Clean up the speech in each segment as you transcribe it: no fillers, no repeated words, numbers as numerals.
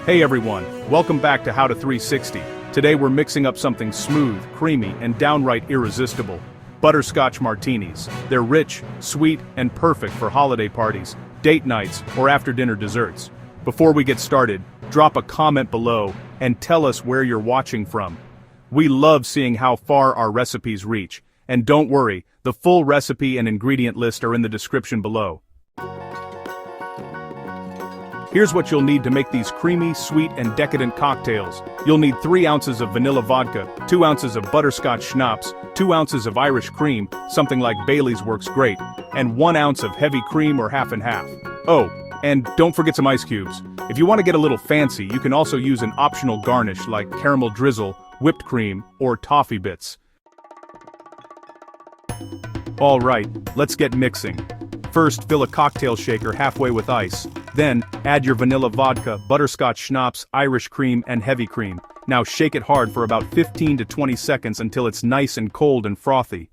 Hey everyone, welcome back to How to 360. Today we're mixing up something smooth, creamy, and downright irresistible. Butterscotch Martinis. They're rich, sweet, and perfect for holiday parties, date nights, or after-dinner desserts. Before we get started, drop a comment below and tell us where you're watching from. We love seeing how far our recipes reach, and don't worry, the full recipe and ingredient list are in the description below. Here's what you'll need to make these creamy, sweet, and decadent cocktails. You'll need 3 ounces of vanilla vodka, 2 ounces of butterscotch schnapps, 2 ounces of Irish cream, something like Bailey's works great, and 1 ounce of heavy cream or half and half. Oh, and don't forget some ice cubes. If you want to get a little fancy, you can also use an optional garnish like caramel drizzle, whipped cream, or toffee bits. Alright, let's get mixing. First, fill a cocktail shaker halfway with ice. Then, add your vanilla vodka, butterscotch schnapps, Irish cream, and heavy cream. Now shake it hard for about 15 to 20 seconds until it's nice and cold and frothy.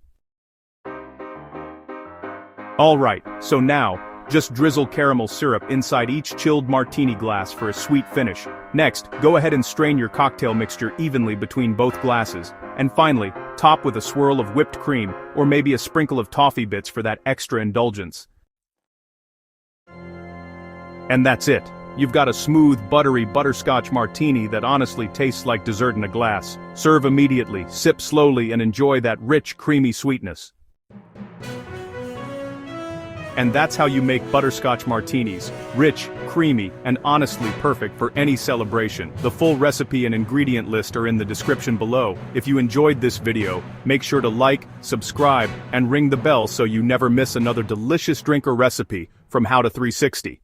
Alright, so now, just drizzle caramel syrup inside each chilled martini glass for a sweet finish. Next, go ahead and strain your cocktail mixture evenly between both glasses. And finally, top with a swirl of whipped cream, or maybe a sprinkle of toffee bits for that extra indulgence. And that's it. You've got a smooth, buttery butterscotch martini that honestly tastes like dessert in a glass. Serve immediately, sip slowly, and enjoy that rich, creamy sweetness. And that's how you make butterscotch martinis. Rich, creamy, and honestly perfect for any celebration. The full recipe and ingredient list are in the description below. If you enjoyed this video, make sure to like, subscribe, and ring the bell so you never miss another delicious drink or recipe from How to 360.